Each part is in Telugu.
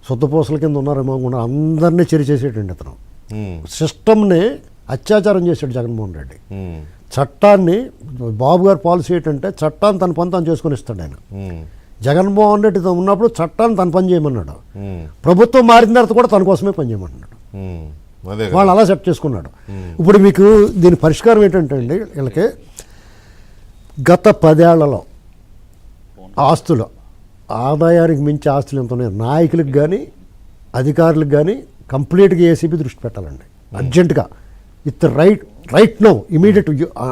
శుద్ధపూసల కింద ఉన్నారేమో అనుకున్నా అందరినీ చేసేటండి అతను. సిస్టమ్ని అత్యాచారం చేశాడు జగన్మోహన్ రెడ్డి. చట్టాన్ని బాబు గారు పాలసీ ఏంటంటే చట్టాన్ని తన పని తను చేసుకొని ఇస్తాడు ఆయన. జగన్మోహన్ రెడ్డి ఉన్నప్పుడు చట్టాన్ని తన పని చేయమన్నాడు, ప్రభుత్వం మారిన తర్వాత కూడా తన కోసమే పని చేయమన్నాడు. వాళ్ళు అలా సెట్ చేసుకున్నాడు. ఇప్పుడు మీకు దీని పరిష్కారం ఏంటంటే అండి, వీళ్ళకి గత 10 ఏళ్లలో ఆస్తులు ఆదాయానికి మించి ఆస్తులు ఎంత ఉన్నాయి నాయకులకు కానీ అధికారులకు కానీ కంప్లీట్గా ఏసీబీ దృష్టి పెట్టాలండి అర్జెంటుగా. With right no immediate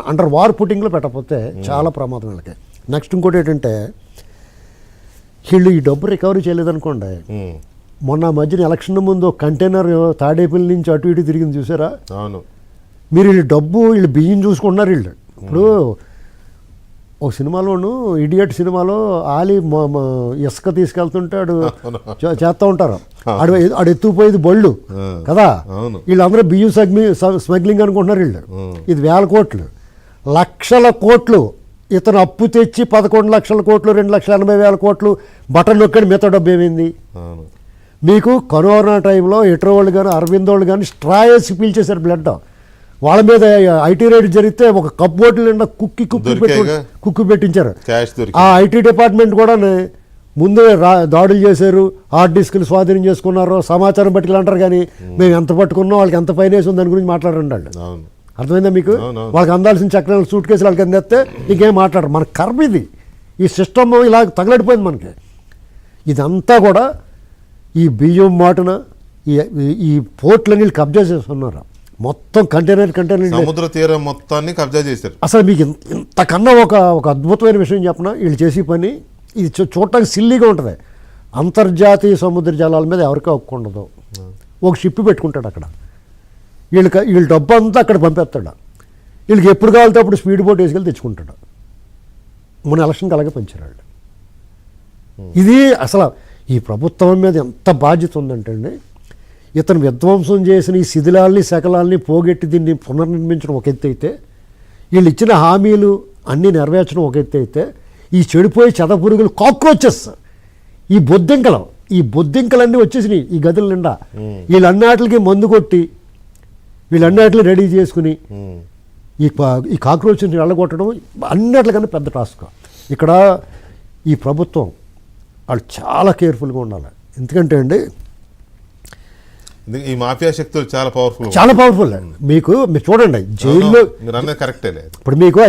under war పుట్టింగ్లో పెట్టకపోతే చాలా ప్రమాదం వీళ్ళకి. నెక్స్ట్ ఇంకోటి ఏంటంటే వీళ్ళు ఈ డబ్బు రికవరీ చేయలేదనుకోండి, మొన్న మధ్యన ఎలక్షన్ ముందు కంటైనర్ తాడేపల్లి నుంచి అటు ఇటు తిరిగింది చూసారా? అవును. మీరు వీళ్ళు బియ్యం చూసుకుంటున్నారు. వీళ్ళు ఇప్పుడు ఒక సినిమాలోను ఇడియట్ సినిమాలో ఆలి ఇసుక తీసుకెళ్తుంటాడు చేస్తూ ఉంటారు, ఆడు ఎత్తుకుపోయేది బళ్ళు కదా. వీళ్ళందరూ బియ్యం స్మగ్లింగ్ అనుకుంటున్నారు. వీళ్ళు ఇది 1000 కోట్లు 1,00,000 కోట్లు ఇతను అప్పు తెచ్చి 11 లక్షల కోట్లు 2,80,000 కోట్లు బటన్ నొక్కడి మిగతా డబ్బు ఏమైంది? మీకు కరోనా టైంలో ఎట్రోవాళ్ళు కానీ అరవింద్ వాళ్ళు కానీ స్ట్రా వేసి పీల్చేశారు బ్లడ్. వాళ్ళ మీద ఐటీ రైడ్ జరిగితే ఒక కప్ బోటిల్ నిండా కుక్కి పెట్టించారు. ఆ ఐటీ డిపార్ట్మెంట్ కూడా ముందే దాడులు చేశారు, హార్డ్ డిస్క్లు స్వాధీనం చేసుకున్నారు, సమాచారం పట్టుకులు అంటారు. కానీ మేము ఎంత పట్టుకున్నాం, వాళ్ళకి ఎంత ఫైన్ వేసి దాని గురించి మాట్లాడండి వాళ్ళు. అర్థమైందా మీకు? వాళ్ళకి అందాల్సిన చక్రాలు సూట్ కేసులు వాళ్ళకి అందేస్తే ఇంకేం మాట్లాడరు. మన కర్మ ఇది. ఈ సిస్టమ్ ఇలా తగలడిపోయింది మనకి. ఇదంతా కూడా ఈ బియ్యం మాటన ఈ పోర్ట్లని వీళ్ళు కబ్జా చేస్తున్నారు. మొత్తం కంటైనర్ సముద్ర తీరం మొత్తాన్ని కబ్జా చేశారు. అసలు మీకు ఇంతకన్నా ఒక అద్భుతమైన విషయం చెప్పిన వీళ్ళు చేసే పని, ఇది చూడటానికి సిల్లీగా ఉంటుంది. అంతర్జాతీయ సముద్ర జలాల మీద ఎవరికీ హక్కు ఉండదు. ఒక షిప్ పెట్టుకుంటాడు అక్కడ, వీళ్ళ డబ్బు అంతా అక్కడ పంపేస్తాడు. వీళ్ళకి ఎప్పుడు కావాలితే అప్పుడు స్పీడ్ బోట్ వేసుకెళ్ళి తెచ్చుకుంటాడు. మన ఎలక్షన్కి అలాగే పంచారు. ఇది అసలు ఈ ప్రభుత్వం మీద ఎంత బాధ్యత ఉందంటే అండి, ఇతను విధ్వంసం చేసిన ఈ శిథిలాల్ని శకలాల్ని పోగొట్టి దీన్ని పునర్నిర్మించడం ఒక ఎత్తు అయితే, వీళ్ళు ఇచ్చిన హామీలు అన్నీ నెరవేర్చడం ఒక ఎత్తు అయితే, ఈ చెడిపోయే చెదపురుగులు కాక్రోచెస్ ఈ బొద్దింకలన్నీ వచ్చేసినాయి ఈ గదుల నిండా. వీళ్ళన్నిటికి మందు కొట్టి వీళ్ళన్నిటిని రెడీ చేసుకుని ఈ కాక్రోచ్ని వెళ్ళగొట్టడం అన్నిటికన్నా పెద్ద టాస్క్. ఇక్కడ ఈ ప్రభుత్వం వాళ్ళు చాలా కేర్ఫుల్గా ఉండాలి. ఎందుకంటే అండి ఈ మాఫియా శక్తులు చాలా పవర్ఫుల్. మీరు చూడండి జైల్లో కరెక్టే. ఇప్పుడు మీకు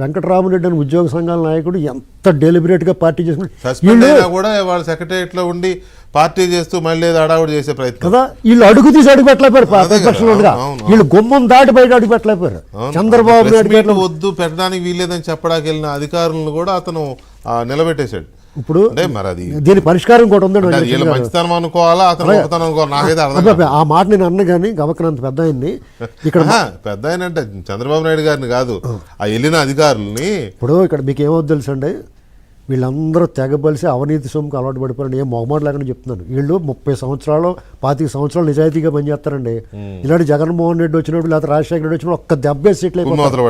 వెంకటరామరెడ్డి అని ఉద్యోగ సంఘాల నాయకుడు ఎంత డెలిబరేట్గా పార్టీ చేసుకుంటారు కూడా వాళ్ళ సెక్రటరియట్లో ఉండి పార్టీ చేస్తూ మళ్ళీ అడావుడు చేసే ప్రయత్నం కదా. వీళ్ళు అడుగు తీసి అడుగు పెట్టలేపారు ప్రతిపక్షంగా, వీళ్ళు గుమ్మం దాటి బయట అడుగు పెట్టలేపారు. చంద్రబాబు నాయుడు వద్దు పెట్టడానికి వీల్లేదని చెప్పడానికి వెళ్ళిన అధికారులను కూడా అతను నిలబెట్టేశాడు. ఇప్పుడు దీని పరిష్కారం కూడా ఉందండి. ఆ మాట నేను అన్న కానీ గవకనంత పెద్ద ఆయన్ని ఇక్కడ పెద్ద ఆయన అంటే చంద్రబాబు నాయుడు గారిని కాదు, ఆ వెళ్ళిన అధికారులని. ఇప్పుడు ఇక్కడ మీకు ఏమవుతుంది తెలుసండి, వీళ్ళందరూ తెగబలిసి అవినీతి సొమ్ముకు అలవాటు పడిపోయారు. ఏం మొహమాట లేకుండా చెప్తున్నాను. వీళ్ళు 30 సంవత్సరాలు 25 సంవత్సరాలు నిజాయితీగా పనిచేస్తారండి. ఇలాంటి జగన్మోహన్ రెడ్డి వచ్చినప్పుడు లేదా రాజశేఖర రెడ్డి వచ్చినప్పుడు ఒక్క దెబ్బ సెటిల్ అయిపోతారు.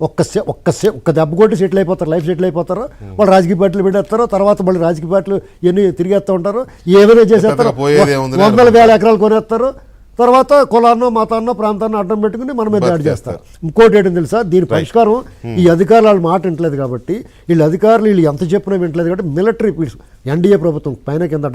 ఒక్క దెబ్బ కొట్టి సెటిల్ అయిపోతారు, లైఫ్ సెటిల్ అయిపోతారు. వాళ్ళు రాజకీయ పార్టీలు పెట్టేస్తారు. తర్వాత మళ్ళీ రాజకీయ పార్టీలు ఎన్ని తిరిగేస్తూ ఉంటారు, ఏమైనా చేసేస్తారు, 100,000 ఎకరాలు కొనేస్తారు. తర్వాత కులాన్నో మతాన్నో ప్రాంతాన్ని అడ్డం పెట్టుకుని మన మీద దాడి చేస్తారు. ఇంకోటి ఏంటని తెలుసా, దీని పరిష్కారం ఈ అధికారులు వాళ్ళ మాట వింటలేదు కాబట్టి, వీళ్ళు ఎంత చెప్పినా వింటలేదు కాబట్టి మిలిటరీ ఎన్డీఏ ప్రభుత్వం పైన కింద